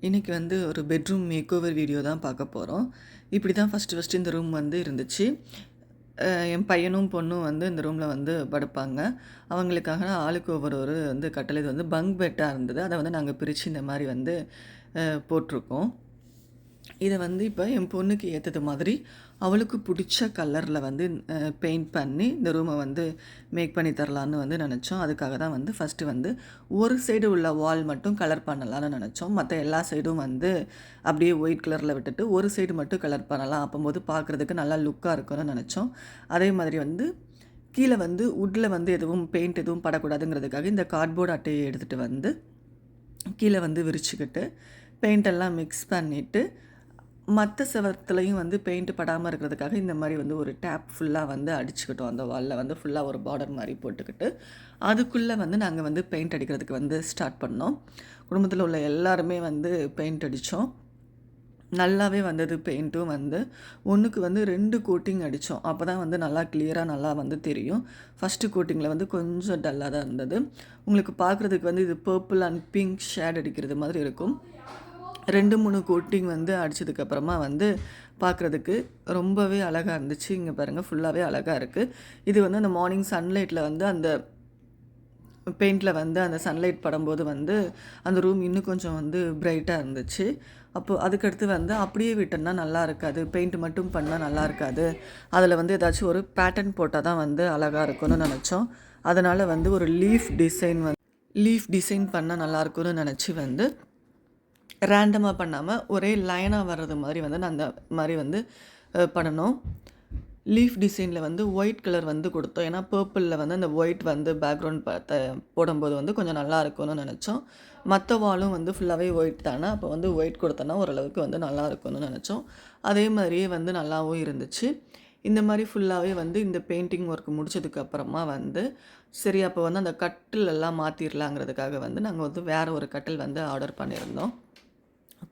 இன்றைக்கி வந்து ஒரு பெட்ரூம் மேக் ஓவர் வீடியோ தான் பார்க்க போகிறோம். இப்படி தான் ஃபஸ்ட்டு இந்த ரூம் வந்து இருந்துச்சு. என் பையனும் பொண்ணும் வந்து இந்த ரூமில் வந்து படுப்பாங்க. அவங்களுக்காக ஆளுக்கு ஒவ்வொரு வந்து கட்டில் இது வந்து பங்க் பெட்டாக இருந்தது. அதை வந்து நாங்கள் பிரித்து இந்த மாதிரி வந்து போட்டிருக்கோம். இதை வந்து இப்போ என் பொண்ணுக்கு ஏற்றது மாதிரி அவளுக்கு பிடிச்ச கலரில் வந்து பெயிண்ட் பண்ணி இந்த ரூமை வந்து மேக் பண்ணி தரலான்னு வந்து நினச்சோம். அதுக்காக தான் வந்து ஃபஸ்ட்டு வந்து ஒரு சைடு உள்ள வால் மட்டும் கலர் பண்ணலான்னு நினச்சோம். மற்ற எல்லா சைடும் வந்து அப்படியே ஒயிட் கலரில் விட்டுட்டு ஒரு சைடு மட்டும் கலர் பண்ணலாம். அப்போது பார்க்குறதுக்கு நல்லா லுக்காக இருக்கும்னு நினச்சோம். அதே மாதிரி வந்து கீழே வந்து வுட்டில் வந்து எதுவும் பெயிண்ட் எதுவும் படக்கூடாதுங்கிறதுக்காக இந்த கார்ட்போர்ட் அட்டையை எடுத்துகிட்டு வந்து கீழே வந்து விரிச்சுக்கிட்டு பெயிண்டெல்லாம் மிக்ஸ் பண்ணிவிட்டு மற்ற செவத்துலையும் வந்து பெயிண்ட் படாமல் இருக்கிறதுக்காக இந்த மாதிரி வந்து ஒரு டேப் ஃபுல்லாக வந்து அடிச்சுக்கிட்டோம். அந்த வாலில் வந்து ஃபுல்லாக ஒரு பார்டர் மாதிரி போட்டுக்கிட்டு அதுக்குள்ளே வந்து நாங்கள் வந்து பெயிண்ட் அடிக்கிறதுக்கு வந்து ஸ்டார்ட் பண்ணோம். குடும்பத்தில் உள்ள எல்லாருமே வந்து பெயிண்ட் அடித்தோம். நல்லாவே வந்தது. பெயிண்ட்டும் வந்து ஒன்றுக்கு வந்து 2 கோட்டிங் அடித்தோம். அப்போ தான் வந்து நல்லா கிளியராக நல்லா வந்து தெரியும். ஃபஸ்ட்டு கோட்டிங்கில் வந்து கொஞ்சம் டல்லாக தான் இருந்தது. உங்களுக்கு பார்க்குறதுக்கு வந்து இது பர்பிள் அண்ட் பிங்க் ஷேட் அடிக்கிறது மாதிரி இருக்கும். 2-3 கோட்டிங் வந்து அடித்ததுக்கப்புறமா வந்து பார்க்குறதுக்கு ரொம்பவே அழகாக இருந்துச்சு. இங்கே பாருங்கள் ஃபுல்லாகவே அழகாக இருக்குது. இது வந்து அந்த மார்னிங் சன்லைட்டில் வந்து அந்த பெயிண்டில் வந்து அந்த சன்லைட் படும்போது வந்து அந்த ரூம் இன்னும் கொஞ்சம் வந்து பிரைட்டாக இருந்துச்சு. அப்போது அதுக்கடுத்து வந்து அப்படியே விட்டோம்னா நல்லா இருக்காது, பெயிண்ட் மட்டும் பண்ணால் நல்லா இருக்காது, அதில் வந்து ஏதாச்சும் ஒரு பேட்டர்ன் போட்டால் தான் வந்து அழகாக இருக்கும்னு நினச்சோம். அதனால் வந்து ஒரு லீஃப் டிசைன் பண்ணால் நல்லாயிருக்கும்னு நினச்சி வந்து ரேண்டமாக பண்ணாமல் ஒரே லைனாக வர்றது மாதிரி வந்து நான் அந்த மாதிரி வந்து பண்ணணும். லீஃப் டிசைனில் வந்து ஒயிட் கலர் வந்து கொடுத்தோம். ஏன்னா பர்பிளில் வந்து அந்த ஒயிட் வந்து பேக்ரவுண்ட் போடும்போது வந்து கொஞ்சம் நல்லா இருக்கும்னு நினச்சோம். மற்ற வாலும் வந்து ஃபுல்லாகவே ஒயிட் தானே, அப்போ வந்து ஒயிட் கொடுத்தோன்னா ஓரளவுக்கு வந்து நல்லா இருக்கும்னு நினச்சோம். அதே மாதிரியே வந்து நல்லாவும் இருந்துச்சு. இந்த மாதிரி ஃபுல்லாகவே வந்து இந்த பெயிண்டிங் ஒர்க் முடிச்சதுக்கப்புறமா வந்து சரி அப்போ வந்து அந்த கட்டில் எல்லாம் மாற்றிடலாங்கிறதுக்காக வந்து நாங்கள் வந்து வேறு ஒரு கட்டில் வந்து ஆர்டர் பண்ணியிருந்தோம்.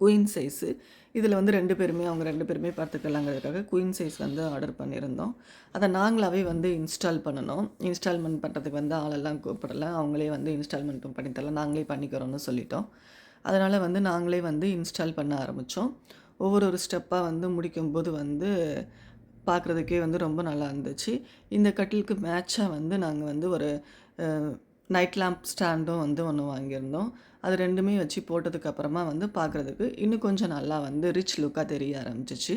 Queen size. இதில் வந்து 2 பேருமே அவங்க 2 பேருமே பார்த்துக்கலாங்கிறதுக்காக குயின் சைஸ் வந்து ஆர்டர் பண்ணியிருந்தோம். அதை நாங்களாகவே வந்து இன்ஸ்டால் பண்ணணும். இன்ஸ்டால்மெண்ட் பண்ணுறதுக்கு வந்து ஆளெல்லாம் கூப்பிடல, அவங்களே வந்து இன்ஸ்டால்மெண்ட்டும் பண்ணித்தரலாம், நாங்களே பண்ணிக்கிறோன்னு சொல்லிட்டோம். அதனால் வந்து நாங்களே வந்து இன்ஸ்டால் பண்ண ஆரம்பித்தோம். ஒவ்வொரு ஸ்டெப்பாக வந்து முடிக்கும்போது வந்து பார்க்குறதுக்கே வந்து ரொம்ப நல்லா இருந்துச்சு. இந்த கட்டிலுக்கு மேட்சாக வந்து நாங்கள் வந்து ஒரு நைட் லேம்ப் ஸ்டாண்டும் வந்து ஒன்று வாங்கியிருந்தோம். அது 2மே வச்சு போட்டதுக்கப்புறமா வந்து பார்க்குறதுக்கு இன்னும் கொஞ்சம் நல்லா வந்து ரிச் லுக்காக தெரிய ஆரம்பிச்சிச்சு.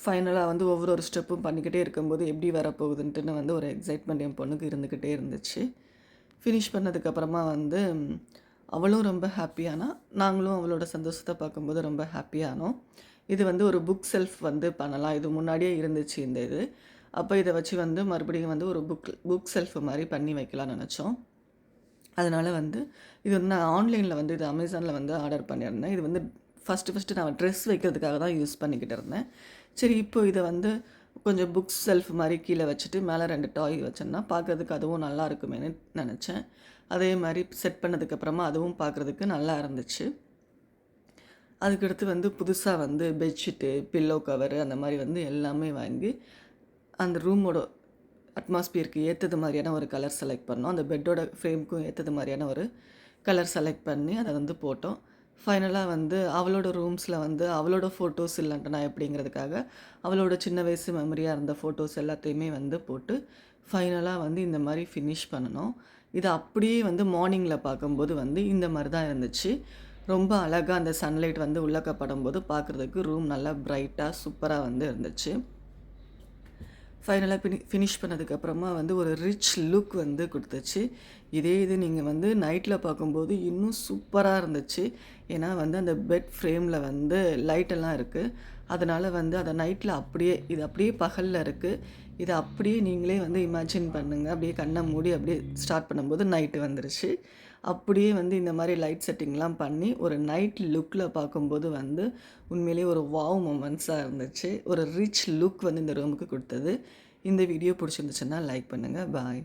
ஃபைனலாக வந்து ஒவ்வொரு ஸ்டெப்பும் பண்ணிக்கிட்டே இருக்கும்போது எப்படி வரப்போகுதுன்ட்டுன்னு வந்து ஒரு எக்ஸைட்மெண்ட் என் பொண்ணுக்கு இருந்துக்கிட்டே இருந்துச்சு. ஃபினிஷ் பண்ணதுக்கப்புறமா வந்து அவளும் ரொம்ப ஹாப்பியானா, நாங்களும் அவளோட சந்தோஷத்தை பார்க்கும்போது ரொம்ப ஹாப்பியானோம். இது வந்து ஒரு புக் செல்ஃப் வந்து பண்ணலாம். இது முன்னாடியே இருந்துச்சு இந்த இது. அப்போ இதை வச்சு வந்து மறுபடியும் வந்து ஒரு புக் செல்ஃப் மாதிரி பண்ணி வைக்கலாம்னு நினச்சோம். அதனால் வந்து இது வந்து நான் ஆன்லைனில் வந்து இது அமேசானில் வந்து ஆர்டர் பண்ணியிருந்தேன். இது வந்து ஃபஸ்ட்டு நான் ட்ரெஸ் வைக்கிறதுக்காக தான் யூஸ் பண்ணிக்கிட்டு இருந்தேன். சரி இப்போ இதை வந்து கொஞ்சம் புக் செல்ஃப் மாதிரி கீழே வச்சுட்டு மேலே 2 டாய் வச்சோன்னா பார்க்குறதுக்கு அதுவும் நல்லா இருக்குமேனு நினச்சேன். அதே மாதிரி செட் பண்ணதுக்கப்புறமா அதுவும் பார்க்குறதுக்கு நல்லா இருந்துச்சு. அதுக்கடுத்து வந்து புதுசாக வந்து பெட்ஷீட்டு, பில்லோ கவரு அந்த மாதிரி வந்து எல்லாமே வாங்கி அந்த ரூமோட அட்மாஸ்பியருக்கு ஏற்றது மாதிரியான ஒரு கலர் செலக்ட் பண்ணோம். அந்த பெட்டோட ஃப்ரேமுக்கும் ஏற்றது மாதிரியான ஒரு கலர் செலக்ட் பண்ணி அதை வந்து போட்டோம். ஃபைனலாக வந்து அவளோட ரூம்ஸில் வந்து அவளோட ஃபோட்டோஸ் இல்லைன்ட்டுனா எப்படிங்கிறதுக்காக அவளோட சின்ன வயசு மெமரியாக இருந்த ஃபோட்டோஸ் எல்லாத்தையுமே வந்து போட்டு ஃபைனலாக வந்து இந்த மாதிரி ஃபினிஷ் பண்ணணும். இது அப்படியே வந்து மார்னிங்கில் பார்க்கும்போது வந்து இந்த மாதிரி தான் இருந்துச்சு. ரொம்ப அழகாக அந்த சன்லைட் வந்து உள்ளக்கப்படும் போது பார்க்குறதுக்கு ரூம் நல்லா பிரைட்டாக சூப்பராக வந்து இருந்துச்சு. ஃபைனலாக ஃபினிஷ் பண்ணதுக்கப்புறமா வந்து ஒரு ரிச் லுக் வந்து கொடுத்துச்சு. இதே இது நீங்கள் வந்து நைட்டில் பார்க்கும்போது இன்னும் சூப்பராக இருந்துச்சு. ஏன்னா வந்து அந்த பெட் ஃப்ரேமில் வந்து லைட்டெல்லாம் இருக்குது. அதனால் வந்து அதை நைட்டில் இது அப்படியே பகலில் இருக்குது. இதை அப்படியே நீங்களே வந்து இமேஜின் பண்ணுங்கள். அப்படியே கண்ணை மூடி அப்படியே ஸ்டார்ட் பண்ணும்போது நைட்டு வந்துருச்சு. அப்படியே வந்து இந்த மாதிரி லைட் செட்டிங்லாம் பண்ணி ஒரு நைட் லுக்கில் பார்க்கும்போது வந்து உண்மையிலேயே ஒரு வாவ் மொமெண்ட்ஸாக இருந்துச்சு. ஒரு ரிச் லுக் வந்து இந்த ரூமுக்கு கொடுத்தது. இந்த வீடியோ பிடிச்சிருந்துச்சுன்னா லைக் பண்ணுங்கள். பாய்.